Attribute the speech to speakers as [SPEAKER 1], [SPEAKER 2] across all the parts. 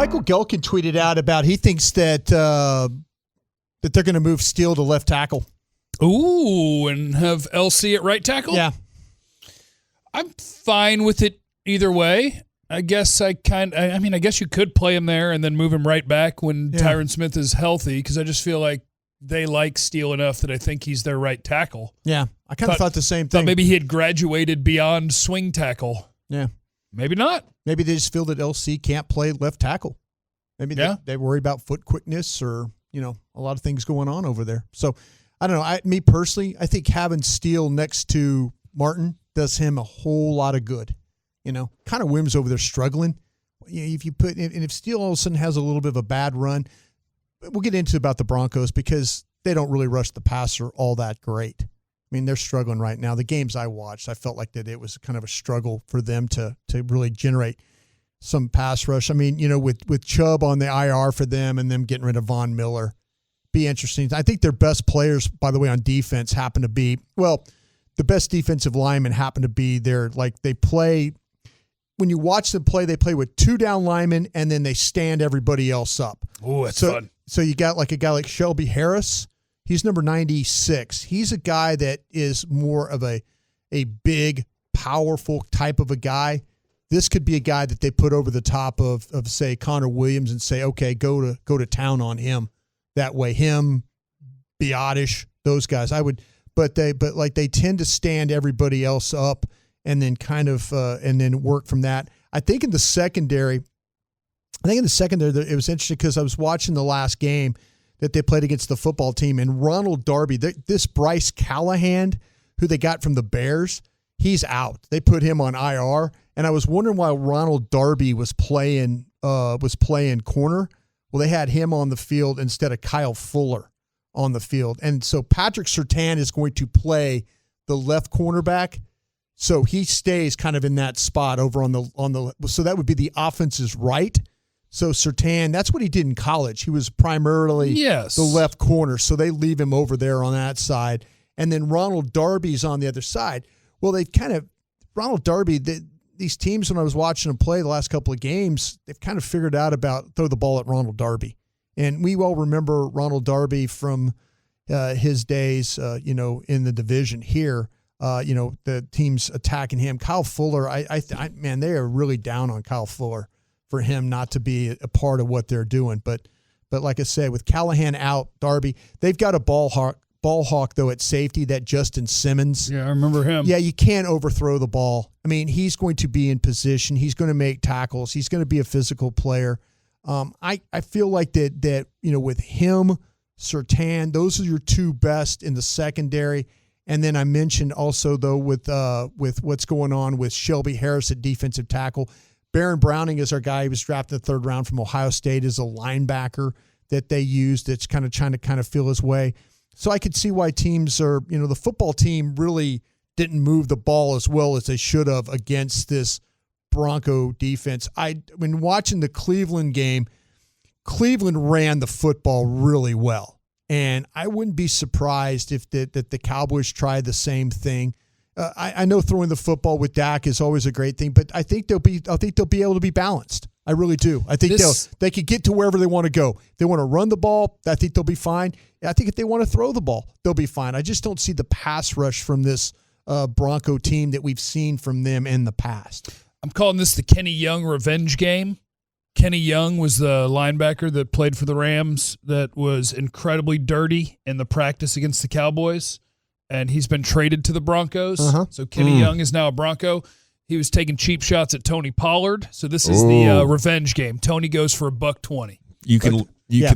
[SPEAKER 1] Michael Gelkin tweeted out about he thinks that that they're going to move Steele to left tackle.
[SPEAKER 2] Ooh, and have LC at right tackle?
[SPEAKER 1] Yeah.
[SPEAKER 2] I'm fine with it either way. I guess I guess you could play him there and then move him right back when Tyron Smith is healthy, because I just feel like they like Steele enough that I think he's their right tackle.
[SPEAKER 1] Yeah, I kind of thought the same thing.
[SPEAKER 2] Thought maybe he had graduated beyond swing tackle.
[SPEAKER 1] Yeah.
[SPEAKER 2] Maybe not.
[SPEAKER 1] Maybe they just feel that LC can't play left tackle. Maybe they worry about foot quickness or, a lot of things going on over there. So, I don't know. Me personally, I think having Steele next to Martin does him a whole lot of good. Kind of Wims over there struggling. If Steele all of a sudden has a little bit of a bad run, we'll get into about the Broncos because they don't really rush the passer all that great. I mean, they're struggling right now. The games I watched, I felt like that it was kind of a struggle for them to really generate some pass rush. I mean, with Chubb on the IR for them and them getting rid of Von Miller, be interesting. I think their best players, by the way, on defense happen to be, the best defensive linemen happen to be there. Like they play, when you watch them play, they play with 2 down linemen and then they stand everybody else up.
[SPEAKER 2] Oh, that's fun.
[SPEAKER 1] So you got like a guy like Shelby Harris. He's number 96. He's a guy that is more of a big, powerful type of a guy. This could be a guy that they put over the top of say Connor Williams and say, okay, go to town on him. That way, him, Broaddus, those guys. But they tend to stand everybody else up and then kind of and then work from that. I think in the secondary, it was interesting because I was watching the last game that they played against the football team, and Ronald Darby, this Bryce Callahan, who they got from the Bears, he's out. They put him on IR, and I was wondering why Ronald Darby was playing corner. Well, they had him on the field instead of Kyle Fuller on the field, and so Patrick Surtain is going to play the left cornerback. So he stays kind of in that spot over on the so that would be the offense's right. So Surtain, that's what he did in college. He was primarily the left corner. So they leave him over there on that side. And then Ronald Darby's on the other side. Well, Ronald Darby, these teams, when I was watching them play the last couple of games, they've kind of figured out about throw the ball at Ronald Darby. And we all remember Ronald Darby from his days, in the division here. The teams attacking him. Kyle Fuller, man, they are really down on Kyle Fuller for him not to be a part of what they're doing. But like I said, with Callahan out, Darby, they've got a ball hawk though at safety, that Justin Simmons.
[SPEAKER 2] Yeah, I remember him.
[SPEAKER 1] Yeah, you can't overthrow the ball. I mean, he's going to be in position. He's going to make tackles. He's going to be a physical player. I feel like that with him, Surtain, those are your 2 best in the secondary. And then I mentioned also, though, with what's going on with Shelby Harris at defensive tackle. Baron Browning is our guy. He was drafted in the 3rd round from Ohio State as a linebacker that they use that's kind of trying to feel his way. So I could see why teams are, the football team really didn't move the ball as well as they should have against this Bronco defense. When watching the Cleveland game, Cleveland ran the football really well. And I wouldn't be surprised if that the Cowboys tried the same thing. I know throwing the football with Dak is always a great thing, but I think they'll be able to be balanced. I really do. I think they could get to wherever they want to go. If they want to run the ball, I think they'll be fine. I think if they want to throw the ball, they'll be fine. I just don't see the pass rush from this Bronco team that we've seen from them in the past.
[SPEAKER 2] I'm calling this the Kenny Young revenge game. Kenny Young was the linebacker that played for the Rams that was incredibly dirty in the practice against the Cowboys, and he's been traded to the Broncos. So Kenny Young is now a Bronco. He was taking cheap shots at Tony Pollard, so this is the revenge game. Tony goes for $120.
[SPEAKER 3] You can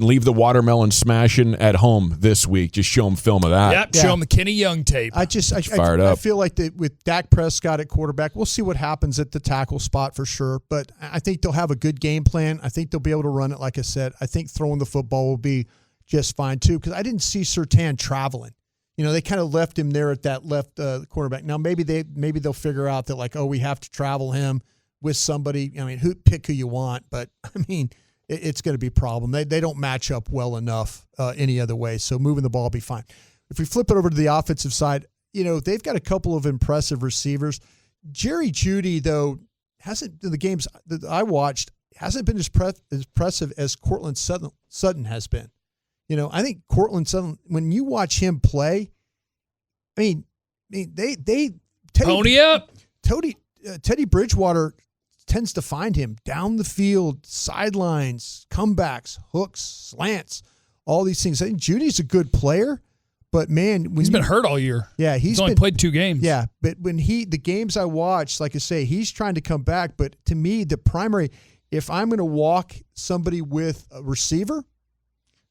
[SPEAKER 3] leave the watermelon smashing at home this week. Just show him film of that.
[SPEAKER 2] Yep, show him the Kenny Young tape.
[SPEAKER 1] I feel like that with Dak Prescott at quarterback, we'll see what happens at the tackle spot for sure. But I think they'll have a good game plan. I think they'll be able to run it. Like I said, I think throwing the football will be just fine too. Because I didn't see Surtain traveling. They kind of left him there at that left quarterback. Now maybe they'll figure out that we have to travel him with somebody. I mean, pick who you want, but I mean, it's going to be a problem. They don't match up well enough any other way. So moving the ball will be fine. If we flip it over to the offensive side, they've got a couple of impressive receivers. Jerry Jeudy, though, hasn't, in the games that I watched, hasn't been as impressive as Cortland Sutton has been. I think Cortland Sutton, when you watch him play, they
[SPEAKER 2] pony up.
[SPEAKER 1] Teddy Bridgewater tends to find him down the field, sidelines, comebacks, hooks, slants, all these things. I think Judy's a good player, but man,
[SPEAKER 2] he's been hurt all year.
[SPEAKER 1] Yeah,
[SPEAKER 2] he's only played 2 games.
[SPEAKER 1] Yeah, but when the games I watched, like I say, he's trying to come back. But to me, the primary, if I'm going to walk somebody with a receiver,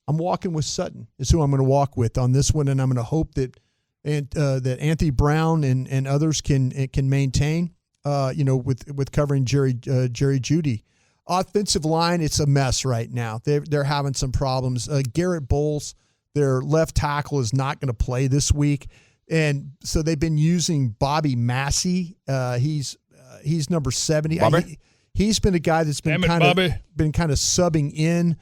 [SPEAKER 1] I'm walking with Sutton. Is who I'm going to walk with on this one, and I'm going to hope that that Anthony Brown and others can maintain. With covering Jerry Jeudy. Offensive line, it's a mess right now. They're having some problems. Garrett Bowles, their left tackle, is not going to play this week, and so they've been using Bobby Massey. He's number 70. He's been a guy that's been kind of subbing in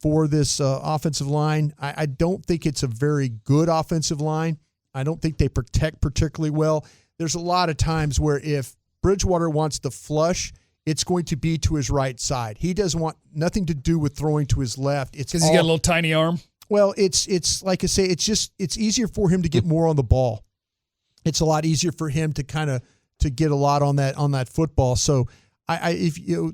[SPEAKER 1] for this offensive line. I don't think it's a very good offensive line. I don't think they protect particularly well. There's a lot of times where if Bridgewater wants to flush, it's going to be to his right side. He doesn't want nothing to do with throwing to his left. It's
[SPEAKER 2] because he's got a little tiny arm.
[SPEAKER 1] Well, it's like I say, it's easier for him to get more on the ball. It's a lot easier for him to to get a lot on that football. So if you're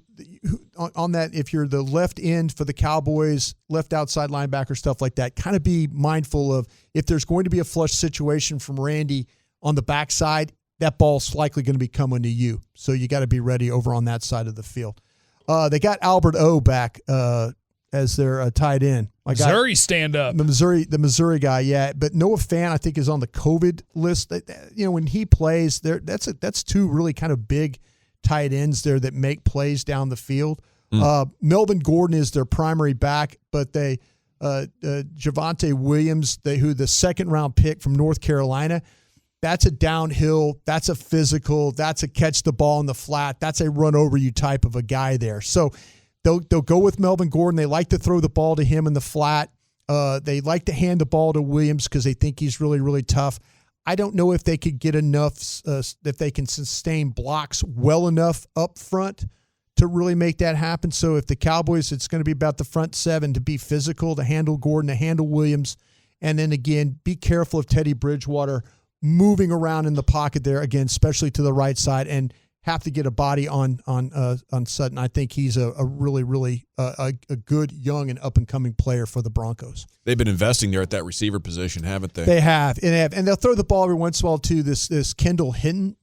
[SPEAKER 1] the left end for the Cowboys, left outside linebacker, stuff like that, kind of be mindful of if there's going to be a flush situation from Randy on the backside, that ball's likely going to be coming to you. So you got to be ready over on that side of the field. They got Albert O back as their tight end.
[SPEAKER 2] Missouri stand up.
[SPEAKER 1] The Missouri guy, yeah. But Noah Fant, I think, is on the COVID list. When he plays, that's 2 really kind of big tight ends there that make plays down the field. Melvin Gordon is their primary back, but they Javonte Williams, who the 2nd-round pick from North Carolina. That's a downhill, that's a physical, that's a catch the ball in the flat, that's a run over you type of a guy there. So they'll go with Melvin Gordon. They like to throw the ball to him in the flat. They like to hand the ball to Williams because they think he's really, really tough. I don't know if they could get enough, if they can sustain blocks well enough up front to really make that happen. So if the Cowboys, it's going to be about the front 7 to be physical, to handle Gordon, to handle Williams. And then again, be careful of Teddy Bridgewater moving around in the pocket there again, especially to the right side, and have to get a body on Sutton. I think he's a really, really a good young and up and coming player for the Broncos.
[SPEAKER 3] They've been investing there at that receiver position, haven't they?
[SPEAKER 1] They have, and they'll throw the ball every once in a while to this Kendall Hinton.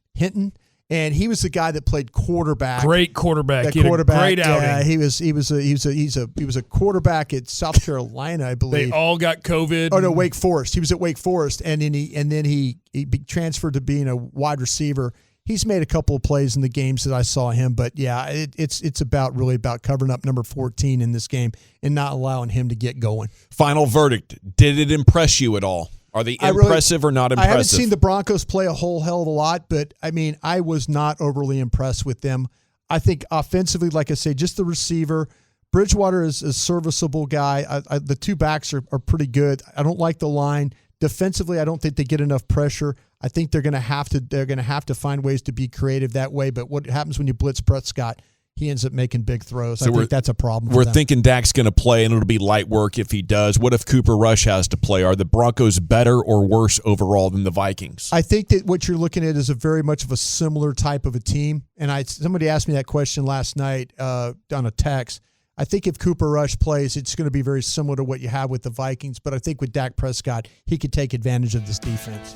[SPEAKER 1] And he was the guy that played quarterback.
[SPEAKER 2] Great quarterback.
[SPEAKER 1] He had a great
[SPEAKER 2] outing.
[SPEAKER 1] Yeah, he was a quarterback at South Carolina, I believe.
[SPEAKER 2] They all got COVID.
[SPEAKER 1] Oh no, Wake Forest. He was at Wake Forest, and then he transferred to being a wide receiver. He's made a couple of plays in the games that I saw him, but yeah, it's really about covering up number 14 in this game and not allowing him to get going.
[SPEAKER 3] Final verdict: did it impress you at all? Are they impressive or not impressive?
[SPEAKER 1] I haven't seen the Broncos play a whole hell of a lot, but I mean, I was not overly impressed with them. I think offensively, like I say, just the receiver. Bridgewater is a serviceable guy. The 2 backs are pretty good. I don't like the line. Defensively, I don't think they get enough pressure. I think they're going to have to find ways to be creative that way. But what happens when you blitz Prescott? He ends up making big throws. So I think that's a problem.
[SPEAKER 3] We're thinking Dak's going to play, and it'll be light work if he does. What if Cooper Rush has to play? Are the Broncos better or worse overall than the Vikings?
[SPEAKER 1] I think that what you're looking at is a very much of a similar type of a team. And somebody asked me that question last night on a text. I think if Cooper Rush plays, it's going to be very similar to what you have with the Vikings. But I think with Dak Prescott, he could take advantage of this defense.